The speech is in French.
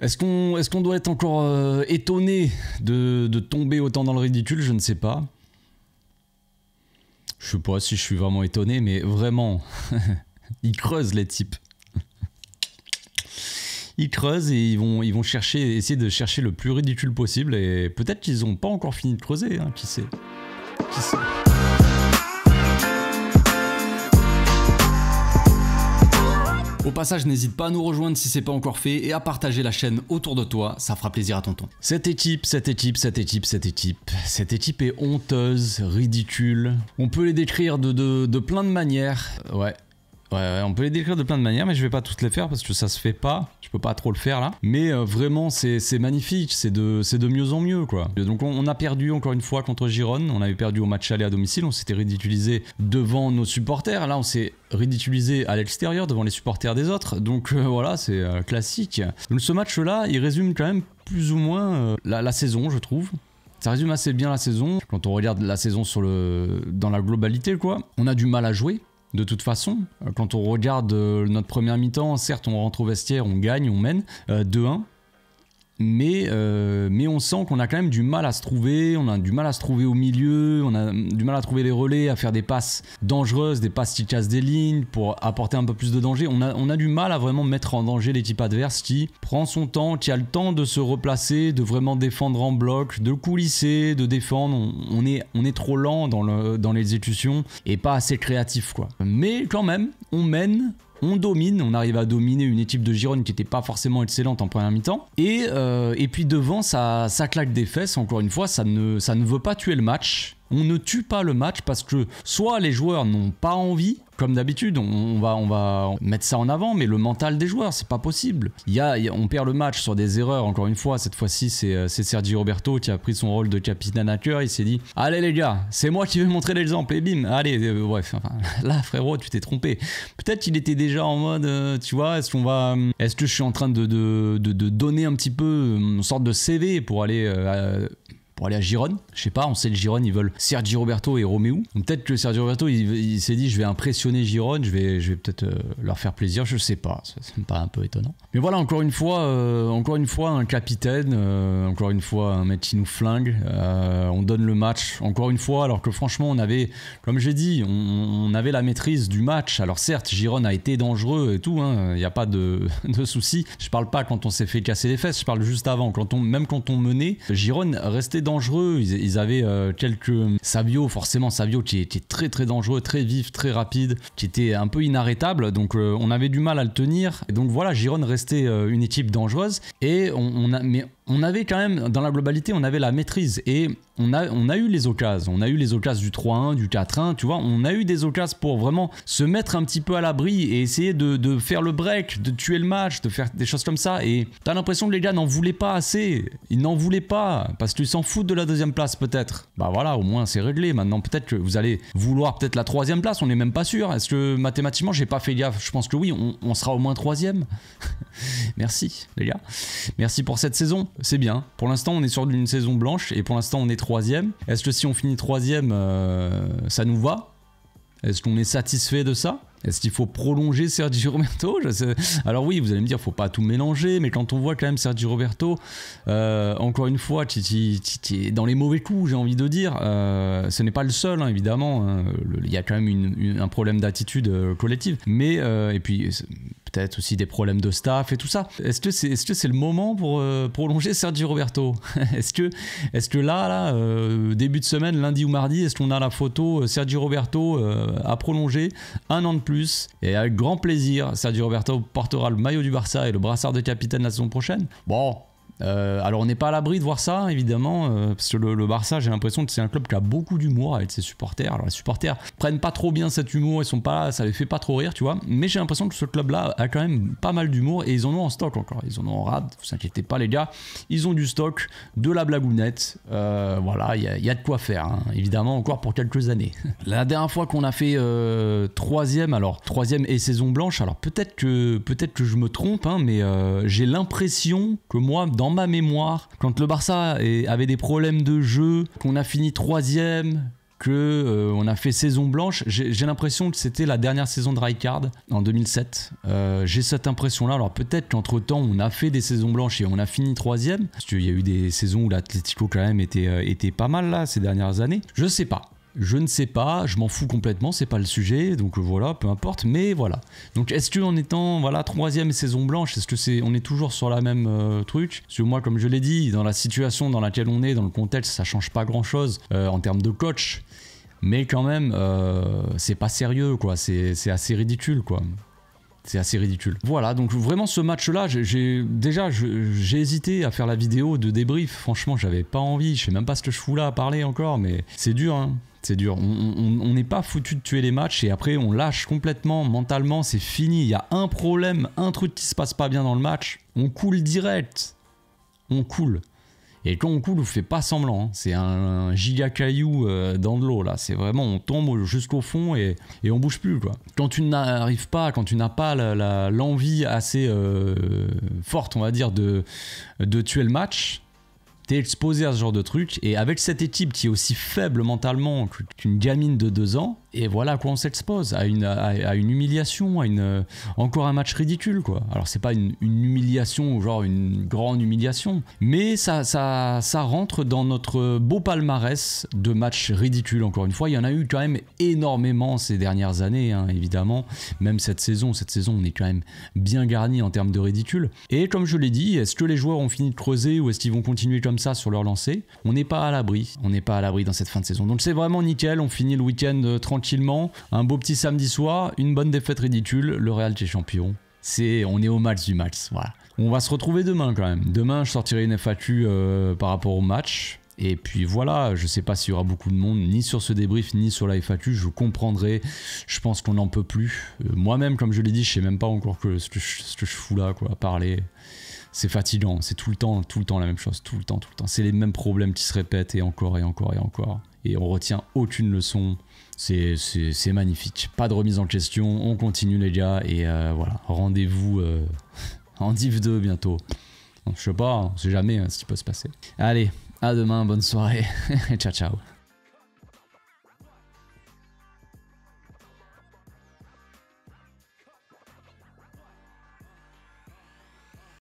Est-ce qu'on doit être encore étonné de tomber autant dans le ridicule? Je ne sais pas. Je sais pas si je suis vraiment étonné, mais vraiment, ils creusent les types. Ils creusent et ils vont essayer de chercher le plus ridicule possible, et peut-être qu'ils n'ont pas encore fini de creuser, hein, qui sait. Qui sait. Au passage, n'hésite pas à nous rejoindre si c'est pas encore fait et à partager la chaîne autour de toi, ça fera plaisir à tonton. Cette équipe est honteuse, ridicule. On peut les décrire de plein de manières. Ouais, on peut les décrire de plein de manières, mais je vais pas toutes les faire parce que ça se fait pas. Je peux pas trop le faire là. Mais vraiment, c'est magnifique, c'est de mieux en mieux, quoi. Donc on a perdu encore une fois contre Girone. On avait perdu au match aller à domicile. On s'était ridiculisé devant nos supporters. Là, on s'est ridiculisé à l'extérieur devant les supporters des autres. Donc voilà, c'est classique. Donc ce match-là, il résume quand même plus ou moins la saison, je trouve. Ça résume assez bien la saison. Quand on regarde la saison dans la globalité, quoi, on a du mal à jouer. De toute façon, quand on regarde notre première mi-temps, certes on rentre au vestiaire, on gagne, on mène 2-1. Mais on sent qu'on a quand même du mal à se trouver, on a du mal à se trouver au milieu, on a du mal à trouver les relais, à faire des passes dangereuses, des passes qui cassent des lignes pour apporter un peu plus de danger. On a du mal à vraiment mettre en danger l'équipe adverse qui prend son temps, qui a le temps de se replacer, de vraiment défendre en bloc, de coulisser, de défendre. On est trop lent dans l'exécution et pas assez créatif, quoi. Mais quand même, on mène. On domine, on arrive à dominer une équipe de Girone qui n'était pas forcément excellente en première mi-temps. Et puis devant, ça claque des fesses, encore une fois, ça ne veut pas tuer le match. On ne tue pas le match parce que soit les joueurs n'ont pas envie, comme d'habitude, on va mettre ça en avant, mais le mental des joueurs, c'est pas possible. On perd le match sur des erreurs, encore une fois. Cette fois-ci, c'est Sergi Roberto qui a pris son rôle de capitaine à cœur. Il s'est dit, allez les gars, c'est moi qui vais montrer l'exemple, et bim, allez, bref. Enfin, là, frérot, tu t'es trompé. Peut-être qu'il était déjà en mode, tu vois, est-ce que je suis en train de donner un petit peu une sorte de CV pour aller à Girone, je sais pas, on sait que Girone ils veulent Sergi Roberto et Roméo. Peut-être que Sergi Roberto il s'est dit je vais impressionner Girone, je vais peut-être leur faire plaisir, je sais pas, ça me paraît un peu étonnant. Mais voilà, encore une fois un capitaine, encore une fois un mec qui nous flingue, on donne le match, encore une fois, alors que franchement on avait, comme j'ai dit, on avait la maîtrise du match. Alors certes, Girone a été dangereux et tout, il n'y a pas de souci. Je parle pas quand on s'est fait casser les fesses, je parle juste avant, même quand on menait, Girone restait dangereux. Ils avaient quelques Savio qui était très très dangereux, très vif, très rapide, qui était un peu inarrêtable, donc on avait du mal à le tenir, et donc voilà, Girone restait une équipe dangereuse, et on avait quand même, dans la globalité, on avait la maîtrise, et on a eu les occasions. On a eu les occasions du 3-1, du 4-1, tu vois. On a eu des occasions pour vraiment se mettre un petit peu à l'abri et essayer de faire le break, de tuer le match, de faire des choses comme ça. Et t'as l'impression que les gars n'en voulaient pas assez. Ils n'en voulaient pas parce qu'ils s'en foutent de la deuxième place, peut-être. Bah voilà, au moins c'est réglé. Maintenant, peut-être que vous allez vouloir peut-être la troisième place. On n'est même pas sûr. Est-ce que mathématiquement, j'ai pas fait gaffe? Je pense que oui, on sera au moins troisième. Merci, les gars. Merci pour cette saison. C'est bien. Pour l'instant, on est sur une saison blanche et pour l'instant, on est troisième. Est-ce que si on finit troisième, ça nous va? Est-ce qu'on est satisfait de ça? Est-ce qu'il faut prolonger Sergi Roberto? Alors oui, vous allez me dire, faut pas tout mélanger, mais quand on voit quand même Sergi Roberto, encore une fois, qui est dans les mauvais coups, j'ai envie de dire, ce n'est pas le seul, hein, évidemment. Il y a quand même un problème d'attitude collective, mais et puis peut-être aussi des problèmes de staff et tout ça. Est-ce que c'est le moment pour prolonger Sergi Roberto? Est-ce que là, début de semaine, lundi ou mardi, est-ce qu'on a la photo Sergi Roberto à prolonger 1 an de plus? Et avec grand plaisir, Sergi Roberto portera le maillot du Barça et le brassard de capitaine la saison prochaine. Bon, alors on n'est pas à l'abri de voir ça, évidemment, parce que le Barça, j'ai l'impression que c'est un club qui a beaucoup d'humour avec ses supporters. Alors les supporters prennent pas trop bien cet humour, ils sont pas là, ça les fait pas trop rire, tu vois. Mais j'ai l'impression que ce club-là a quand même pas mal d'humour et ils en ont en stock encore. Ils en ont en rade, vous inquiétez pas les gars. Ils ont du stock, de la blagounette, voilà, il y a de quoi faire, hein, évidemment, encore pour quelques années. La dernière fois qu'on a fait troisième et saison blanche, alors peut-être que je me trompe, hein, mais j'ai l'impression que moi, dans ma mémoire, quand le Barça avait des problèmes de jeu, qu'on a fini troisième, que on a fait saison blanche. J'ai l'impression que c'était la dernière saison de Rijkaard en 2007. J'ai cette impression-là. Alors peut-être qu'entre-temps, on a fait des saisons blanches et on a fini 3e. Parce qu'il y a eu des saisons où l'Atlético quand même était pas mal là ces dernières années. Je sais pas. Je ne sais pas, je m'en fous complètement, c'est pas le sujet, donc voilà, peu importe, mais voilà. Donc est-ce qu'en étant, voilà, 3e saison blanche, est-ce que on est toujours sur la même truc? Parce que moi, comme je l'ai dit, dans la situation dans laquelle on est, dans le contexte, ça change pas grand-chose en termes de coach, mais quand même, c'est pas sérieux, quoi, c'est assez ridicule, quoi. C'est assez ridicule. Voilà, donc vraiment ce match-là, j'ai hésité à faire la vidéo de débrief. Franchement, j'avais pas envie. Je sais même pas ce que je fous là à parler encore, mais c'est dur, hein. C'est dur. On n'est pas foutu de tuer les matchs et après on lâche complètement mentalement. C'est fini. Il y a un problème, un truc qui se passe pas bien dans le match. On coule direct. On coule. Et quand on coule, on fait pas semblant. Hein. C'est un giga caillou dans de l'eau là. C'est vraiment, on tombe jusqu'au fond et on bouge plus quoi. Quand tu n'arrives pas, quand tu n'as pas l'envie assez forte, on va dire, de tuer le match, t'es exposé à ce genre de truc. Et avec cette équipe qui est aussi faible mentalement qu'une gamine de 2 ans, et voilà à quoi on s'expose, à une humiliation, encore un match ridicule quoi. Alors c'est pas une humiliation, genre une grande humiliation, mais ça rentre dans notre beau palmarès de matchs ridicules. Encore une fois, il y en a eu quand même énormément ces dernières années, hein, évidemment. Même cette saison, on est quand même bien garni en termes de ridicule. Et comme je l'ai dit, est-ce que les joueurs ont fini de creuser ou est-ce qu'ils vont continuer comme ça sur leur lancée? On n'est pas à l'abri. On n'est pas à l'abri dans cette fin de saison. Donc c'est vraiment nickel. On finit le week-end tranquillement. Un beau petit samedi soir. Une bonne défaite ridicule. Le Real est champion. On est au match du match. Voilà. On va se retrouver demain quand même. Demain, je sortirai une FAQ par rapport au match. Et puis voilà, je sais pas s'il y aura beaucoup de monde, ni sur ce débrief, ni sur la FAQ, je comprendrai, je pense qu'on n'en peut plus. Moi-même, comme je l'ai dit, je sais même pas encore ce que je fous là, quoi, à parler. C'est fatigant, c'est tout le temps la même chose, tout le temps. C'est les mêmes problèmes qui se répètent et encore. Et on retient aucune leçon, c'est magnifique. Pas de remise en question, on continue les gars, et voilà, rendez-vous en Div 2 bientôt. Je sais pas, on sait jamais ce qui peut se passer. Allez, à demain, bonne soirée, ciao ciao.